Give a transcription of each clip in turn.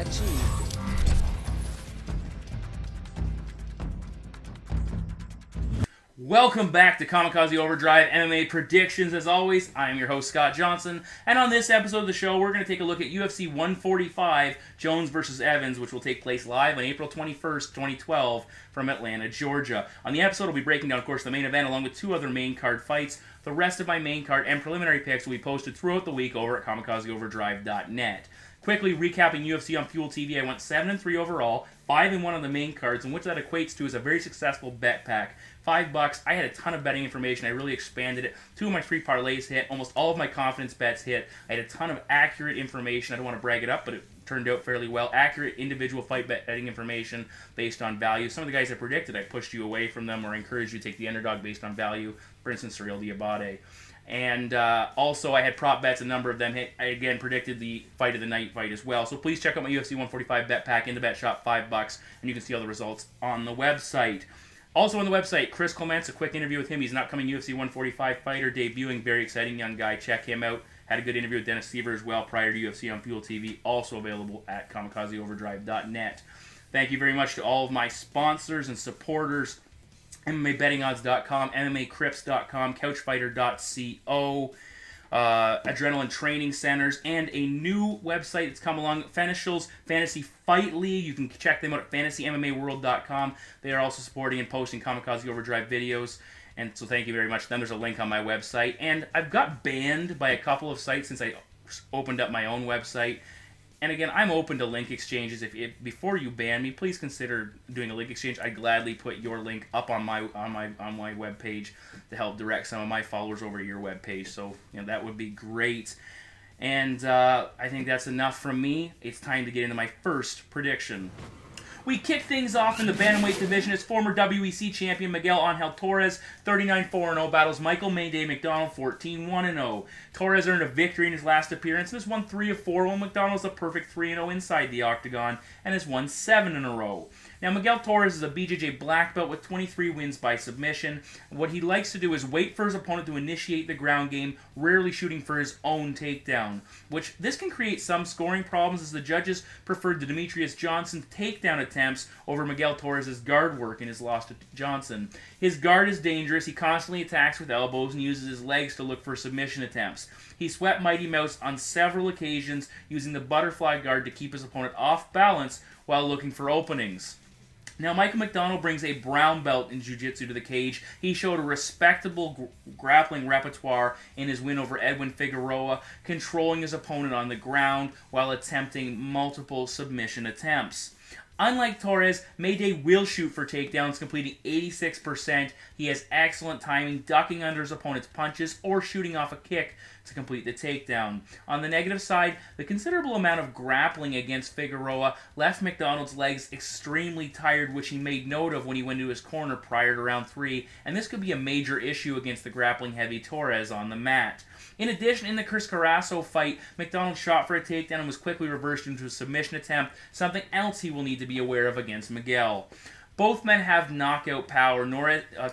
achieved. Welcome back to Kamikaze Overdrive MMA Predictions. As always, I am your host, Scott Johnson, and on this episode of the show, we're going to take a look at UFC 145, Jones vs. Evans, which will take place live on April 21st, 2012, from Atlanta, Georgia. On the episode, we'll be breaking down, of course, the main event, along with two other main card fights. The rest of my main card and preliminary picks will be posted throughout the week over at kamikazeoverdrive.net. Quickly recapping UFC on Fuel TV, I went 7-3 overall, 5-1 on the main cards, and what that equates to is a very successful bet pack. $5. I had a ton of betting information. I really expanded it. 2 of my free parlays hit. Almost all of my confidence bets hit. I had a ton of accurate information. I don't want to brag it up, but it turned out fairly well. Accurate individual fight betting information based on value. Some of the guys I predicted, I pushed you away from them or encouraged you to take the underdog based on value. For instance, Cyril Diabate. And also, I had prop bets, a number of them hit. I, again, predicted the fight of the night fight as well. So please check out my UFC 145 bet pack in the bet shop, $5, and you can see all the results on the website. Also on the website, Chris Clements, a quick interview with him. He's an upcoming UFC 145 fighter, debuting, very exciting young guy. Check him out. Had a good interview with Dennis Seaver as well prior to UFC on Fuel TV, also available at kamikazeoverdrive.net. Thank you very much to all of my sponsors and supporters. MMABettingOdds.com, MMACrips.com, CouchFighter.co, Adrenaline Training Centers, and a new website that's come along, Fenishals Fantasy Fight League. You can check them out at FantasyMMAWorld.com. They are also supporting and posting Kamikaze Overdrive videos, and so thank you very much. Then there's a link on my website, and I've got banned by a couple of sites since I opened up my own website. And again, I'm open to link exchanges. If before you ban me, please consider doing a link exchange. I'd gladly put your link up on my webpage to help direct some of my followers over to your webpage. So that would be great. And I think that's enough from me. It's time to get into my first prediction. We kick things off in the bantamweight division as former WEC champion Miguel Torres, 39-4-0, battles Michael McDonald, 14-1-0. Torres earned a victory in his last appearance and has won 3 of 4, while McDonald's a perfect 3-0 inside the octagon and has won 7 in a row. Now, Miguel Torres is a BJJ black belt with 23 wins by submission. What he likes to do is wait for his opponent to initiate the ground game, rarely shooting for his own takedown, which this can create some scoring problems as the judges preferred the Demetrius Johnson takedown attempts over Miguel Torres' guard work in his loss to Johnson. His guard is dangerous. He constantly attacks with elbows and uses his legs to look for submission attempts. He swept Mighty Mouse on several occasions using the butterfly guard to keep his opponent off balance while looking for openings. Now, Michael McDonald brings a brown belt in jiu-jitsu to the cage. He showed a respectable grappling repertoire in his win over Edwin Figueroa, controlling his opponent on the ground while attempting multiple submission attempts. Unlike Torres, Mayday will shoot for takedowns, completing 86%. He has excellent timing, ducking under his opponent's punches or shooting off a kick to complete the takedown. On the negative side, the considerable amount of grappling against Figueroa left McDonald's legs extremely tired, which he made note of when he went to his corner prior to round 3, and this could be a major issue against the grappling-heavy Torres on the mat. In addition, in the Chris Carrasco fight, McDonald shot for a takedown and was quickly reversed into a submission attempt, something else he will need to be aware of against Miguel. Both men have knockout power.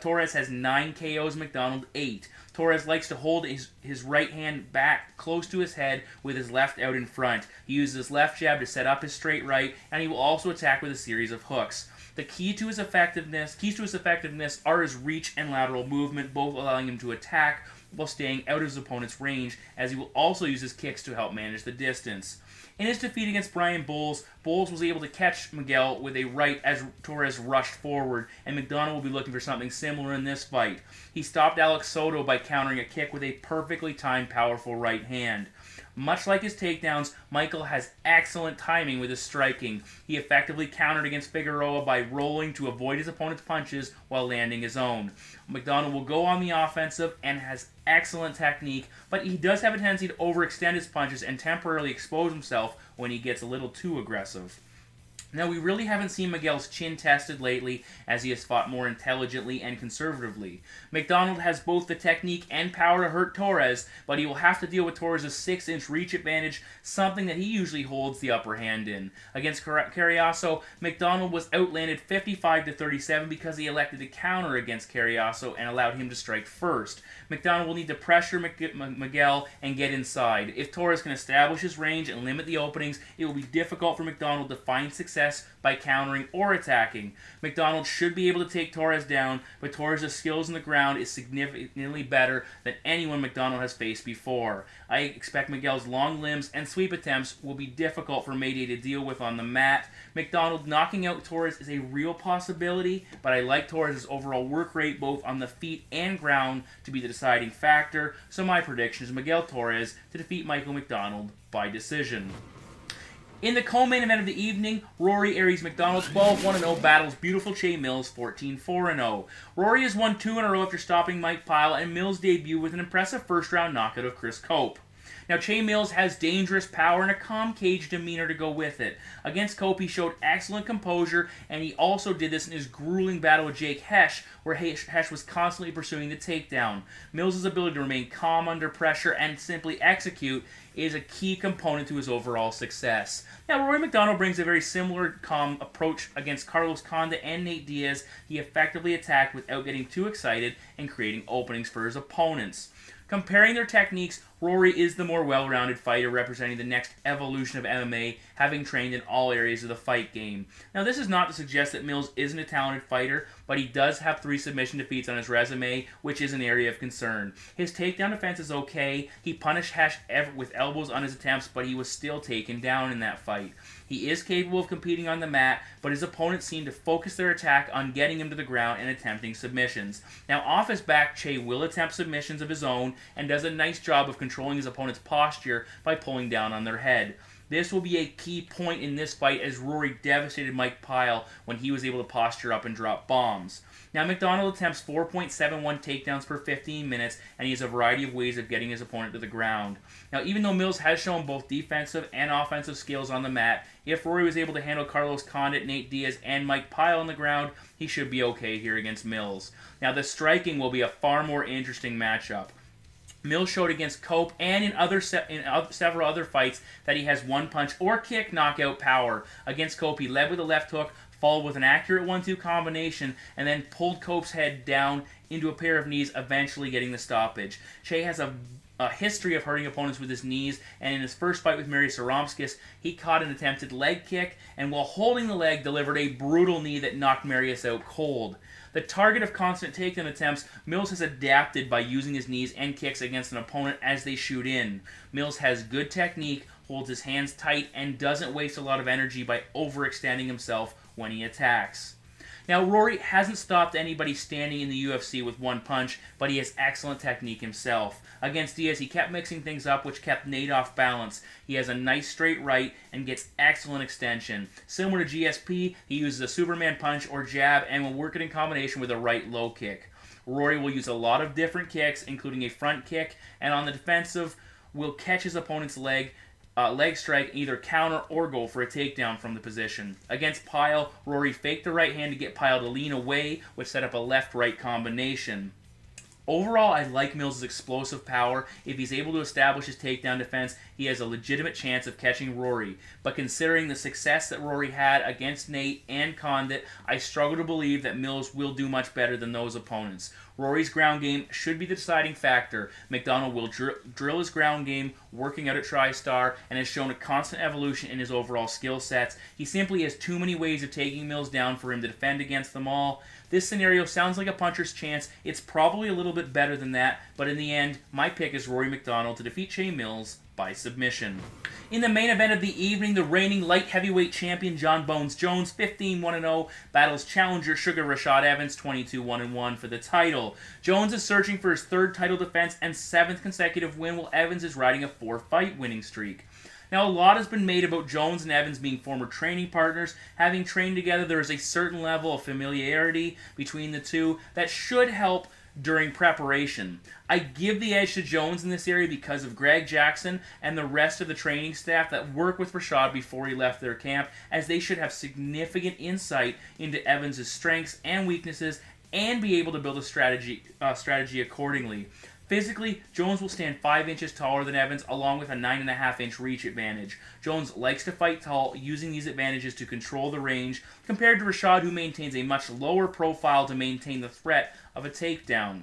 Torres has 9 KOs, McDonald 8. Torres likes to hold his right hand back close to his head with his left out in front. He uses his left jab to set up his straight right, and he will also attack with a series of hooks. The keys to his effectiveness are his reach and lateral movement, both allowing him to attack while staying out of his opponent's range, as he will also use his kicks to help manage the distance. In his defeat against Brian Bowles, Bowles was able to catch Miguel with a right as Torres rushed forward, and McDonald will be looking for something similar in this fight. He stopped Alex Soto by countering a kick with a perfectly timed, powerful right hand. Much like his takedowns, Michael has excellent timing with his striking. He effectively countered against Figueroa by rolling to avoid his opponent's punches while landing his own. McDonald will go on the offensive and has excellent technique, but he does have a tendency to overextend his punches and temporarily expose himself when he gets a little too aggressive. Now, we really haven't seen Miguel's chin tested lately, as he has fought more intelligently and conservatively. McDonald has both the technique and power to hurt Torres, but he will have to deal with Torres' 6-inch reach advantage, something that he usually holds the upper hand in. Against Carriazo, McDonald was outlanded 55-37 because he elected to counter against Carriazo and allowed him to strike first. McDonald will need to pressure Miguel and get inside. If Torres can establish his range and limit the openings, it will be difficult for McDonald to find success by countering or attacking. McDonald should be able to take Torres down, but Torres' skills on the ground is significantly better than anyone McDonald has faced before. I expect Miguel's long limbs and sweep attempts will be difficult for Mayday to deal with on the mat. McDonald knocking out Torres is a real possibility, but I like Torres' overall work rate both on the feet and ground to be the deciding factor, so my prediction is Miguel Torres to defeat Michael McDonald by decision. In the co-main event of the evening, Rory Aries McDonald 12-1-0 battles beautiful Che Mills 14-4-0. Rory has won 2 in a row after stopping Mike Pyle, and Mills' debut with an impressive first-round knockout of Chris Cope. Now, Che Mills has dangerous power and a calm cage demeanor to go with it. Against Cope, he showed excellent composure, and he also did this in his grueling battle with Jake Hesh, where Hesh was constantly pursuing the takedown. Mills' ability to remain calm under pressure and simply execute is a key component to his overall success. Now, Rory MacDonald brings a very similar calm approach against Carlos Condit and Nate Diaz. He effectively attacked without getting too excited and creating openings for his opponents. Comparing their techniques, Rory is the more well-rounded fighter representing the next evolution of MMA, having trained in all areas of the fight game. Now, this is not to suggest that Mills isn't a talented fighter, but he does have 3 submission defeats on his resume, which is an area of concern. His takedown defense is okay. He punished Hesh with elbows on his attempts, but he was still taken down in that fight. He is capable of competing on the mat, but his opponents seem to focus their attack on getting him to the ground and attempting submissions. Now, off his back, Che will attempt submissions of his own and does a nice job of controlling his opponent's posture by pulling down on their head. This will be a key point in this fight, as Rory devastated Mike Pyle when he was able to posture up and drop bombs. Now, McDonald attempts 4.71 takedowns per 15 minutes, and he has a variety of ways of getting his opponent to the ground. Now, even though Mills has shown both defensive and offensive skills on the mat, if Rory was able to handle Carlos Condit, Nate Diaz, and Mike Pyle on the ground, he should be okay here against Mills. Now, the striking will be a far more interesting matchup. Mills showed against Cope and in several other fights that he has one-punch or kick knockout power. Against Cope, he led with a left hook, followed with an accurate 1-2 combination, and then pulled Cope's head down into a pair of knees, eventually getting the stoppage. Che has a history of hurting opponents with his knees, and in his first fight with Marius Saromskis, he caught an attempted leg kick, and while holding the leg, delivered a brutal knee that knocked Marius out cold. The target of constant takedown attempts, Mills has adapted by using his knees and kicks against an opponent as they shoot in. Mills has good technique, holds his hands tight, and doesn't waste a lot of energy by overextending himself when he attacks. Now, Rory hasn't stopped anybody standing in the UFC with one punch, but he has excellent technique himself. Against Diaz, he kept mixing things up, which kept Nate off balance. He has a nice straight right and gets excellent extension. Similar to GSP, he uses a Superman punch or jab and will work it in combination with a right low kick. Rory will use a lot of different kicks, including a front kick, and on the defensive, will catch his opponent's leg strike, either counter or go for a takedown from the position. Against Pyle, Rory faked the right hand to get Pyle to lean away, which set up a left-right combination. Overall, I like Mills' explosive power. If he's able to establish his takedown defense, he has a legitimate chance of catching Rory. But considering the success that Rory had against Nate and Condit, I struggle to believe that Mills will do much better than those opponents. Rory's ground game should be the deciding factor. McDonald will drill his ground game, working out at TriStar, and has shown a constant evolution in his overall skill sets. He simply has too many ways of taking Mills down for him to defend against them all. This scenario sounds like a puncher's chance. It's probably a little bit better than that, but in the end, my pick is Rory MacDonald to defeat Che Mills by submission. In the main event of the evening, the reigning light heavyweight champion Jon Bones Jones, 15-1-0, battles challenger Sugar Rashad Evans, 22-1-1 for the title. Jones is searching for his 3rd title defense and 7th consecutive win, while Evans is riding a 4-fight winning streak. Now, a lot has been made about Jones and Evans being former training partners. Having trained together, there is a certain level of familiarity between the two that should help during preparation. I give the edge to Jones in this area because of Greg Jackson and the rest of the training staff that worked with Rashad before he left their camp, as they should have significant insight into Evans' strengths and weaknesses and be able to build a strategy accordingly. Physically, Jones will stand 5 inches taller than Evans, along with a 9.5-inch reach advantage. Jones likes to fight tall, using these advantages to control the range, compared to Rashad, who maintains a much lower profile to maintain the threat of a takedown.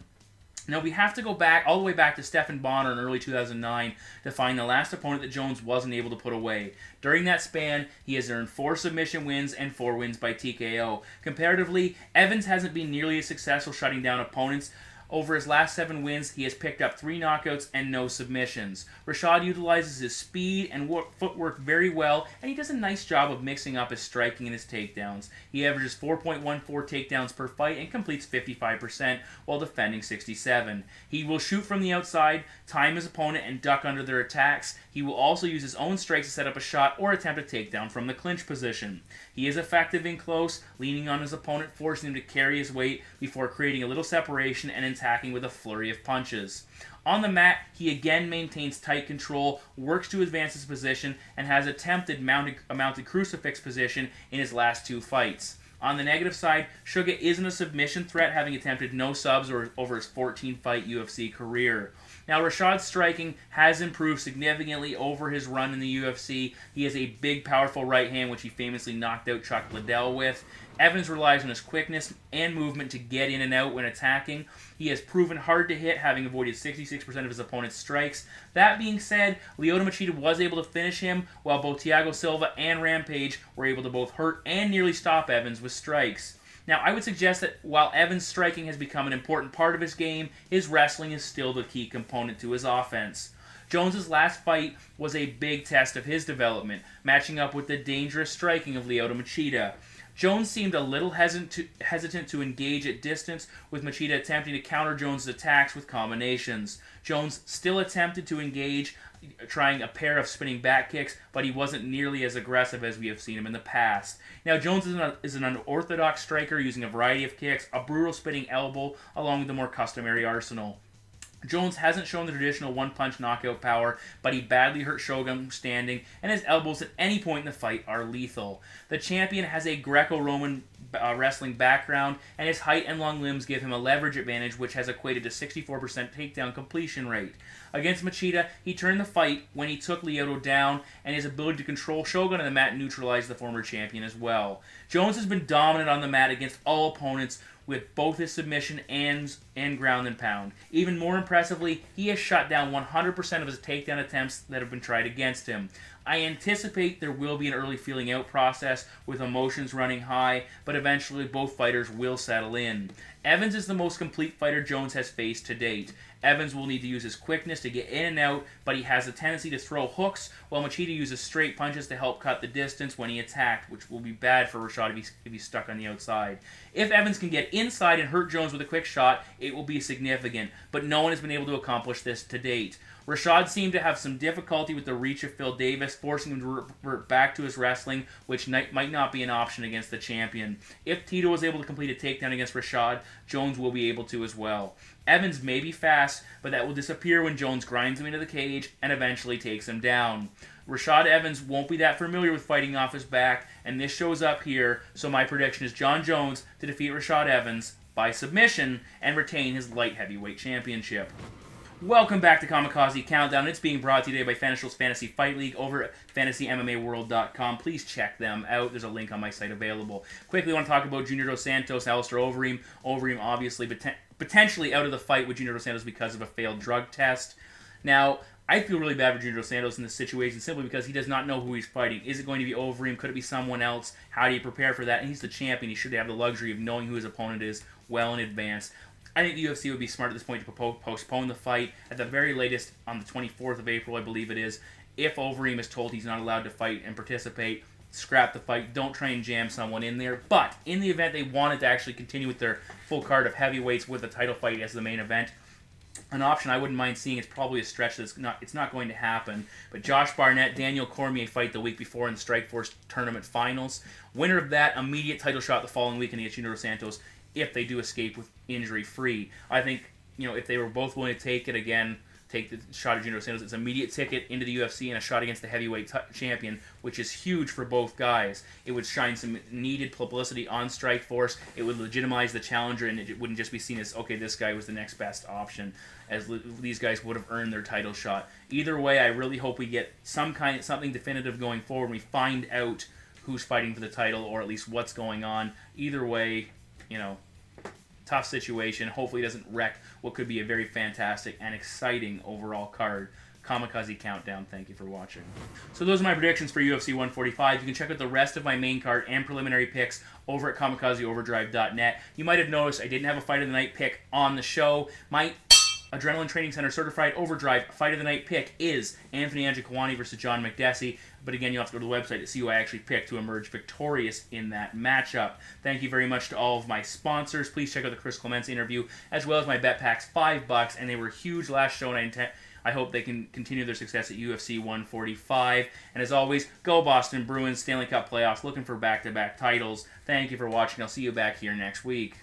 Now, we have to go back all the way back to Stephan Bonner in early 2009 to find the last opponent that Jones wasn't able to put away. During that span, he has earned 4 submission wins and 4 wins by TKO. Comparatively, Evans hasn't been nearly as successful shutting down opponents. Over his last 7 wins, he has picked up 3 knockouts and no submissions. Rashad utilizes his speed and footwork very well, and he does a nice job of mixing up his striking and his takedowns. He averages 4.14 takedowns per fight and completes 55% while defending 67%. He will shoot from the outside, time his opponent, and duck under their attacks. He will also use his own strikes to set up a shot or attempt a takedown from the clinch position. He is effective in close, leaning on his opponent, forcing him to carry his weight before creating a little separation and attacking with a flurry of punches. On the mat, he again maintains tight control, works to advance his position, and has attempted a mounted crucifix position in his last 2 fights. On the negative side, Suga isn't a submission threat, having attempted no subs over his 14-fight UFC career. Now, Rashad's striking has improved significantly over his run in the UFC. He has a big, powerful right hand, which he famously knocked out Chuck Liddell with. Evans relies on his quickness and movement to get in and out when attacking. He has proven hard to hit, having avoided 66% of his opponent's strikes. That being said, Lyoto Machida was able to finish him, while both Thiago Silva and Rampage were able to both hurt and nearly stop Evans with strikes. Now, I would suggest that while Evans' striking has become an important part of his game, his wrestling is still the key component to his offense. Jones' last fight was a big test of his development, matching up with the dangerous striking of Lyoto Machida. Jones seemed a little hesitant to engage at distance, with Machida attempting to counter Jones' attacks with combinations. Jones still attempted to engage, trying a pair of spinning back kicks, but he wasn't nearly as aggressive as we have seen him in the past. Now, Jones is an unorthodox striker, using a variety of kicks, a brutal spinning elbow, along with a more customary arsenal. Jones hasn't shown the traditional one-punch knockout power, but he badly hurt Shogun standing, and his elbows at any point in the fight are lethal. The champion has a Greco-Roman wrestling background, and his height and long limbs give him a leverage advantage, which has equated to 64% takedown completion rate. Against Machida, he turned the fight when he took Lyoto down, and his ability to control Shogun on the mat neutralized the former champion as well. Jones has been dominant on the mat against all opponents, with both his submission and ground and pound. Even more impressively, he has shut down 100% of his takedown attempts that have been tried against him. I anticipate there will be an early feeling out process with emotions running high, but eventually both fighters will settle in. Evans is the most complete fighter Jones has faced to date. Evans will need to use his quickness to get in and out, but he has a tendency to throw hooks, while Machida uses straight punches to help cut the distance when he attacked, which will be bad for Rashad if he's stuck on the outside. If Evans can get inside and hurt Jones with a quick shot, it will be significant, but no one has been able to accomplish this to date. Rashad seemed to have some difficulty with the reach of Phil Davis, forcing him to revert back to his wrestling, which might not be an option against the champion. If Tito was able to complete a takedown against Rashad, Jones will be able to as well. Evans may be fast, but that will disappear when Jones grinds him into the cage and eventually takes him down. Rashad Evans won't be that familiar with fighting off his back, and this shows up here, so my prediction is Jon Jones to defeat Rashad Evans by submission and retain his light heavyweight championship. Welcome back to Kamikaze Countdown. It's being brought to you today by Fanashil's Fantasy Fight League over at FantasyMMAWorld.com. Please check them out. There's a link on my site available. Quickly, I want to talk about Junior Dos Santos, Alistair Overeem. Overeem obviously potentially out of the fight with Junior Dos Santos because of a failed drug test. Now, I feel really bad for Junior Dos Santos in this situation simply because he does not know who he's fighting. Is it going to be Overeem? Could it be someone else? How do you prepare for that? And he's the champion. He should have the luxury of knowing who his opponent is well in advance. I think the UFC would be smart at this point to postpone the fight at the very latest on the 24th of April, I believe it is. If Overeem is told he's not allowed to fight and participate, scrap the fight. Don't try and jam someone in there. But in the event they wanted to actually continue with their full card of heavyweights with the title fight as the main event, an option I wouldn't mind seeing. It's probably a stretch that's it's not going to happen. But Josh Barnett, Daniel Cormier fight the week before in the Strikeforce tournament finals. Winner of that, immediate title shot the following weekend against Junior Dos Santos. if they do escape with injury-free. I think, if they were both willing to take it again, take the shot at Junior Santos, it's an immediate ticket into the UFC and a shot against the heavyweight champion, which is huge for both guys. It would shine some needed publicity on Strikeforce. It would legitimize the challenger, and it wouldn't just be seen as, okay, this guy was the next best option, as these guys would have earned their title shot. Either way, I really hope we get something definitive going forward, and we find out who's fighting for the title, or at least what's going on. Either way, tough situation. Hopefully it doesn't wreck what could be a very fantastic and exciting overall card. Kamikaze Countdown, thank you for watching. So those are my predictions for UFC 145. You can check out the rest of my main card and preliminary picks over at kamikazeoverdrive.net. You might have noticed I didn't have a Fight of the Night pick on the show. My Adrenaline Training Center Certified Overdrive Fight of the Night pick is Anthony Njokuani versus John McDessie. But again, you'll have to go to the website to see who I actually picked to emerge victorious in that matchup. Thank you very much to all of my sponsors. Please check out the Chris Clemente interview, as well as my bet packs, $5, and they were huge last show, and I hope they can continue their success at UFC 145. And as always, go Boston Bruins, Stanley Cup playoffs, looking for back-to-back titles. Thank you for watching. I'll see you back here next week.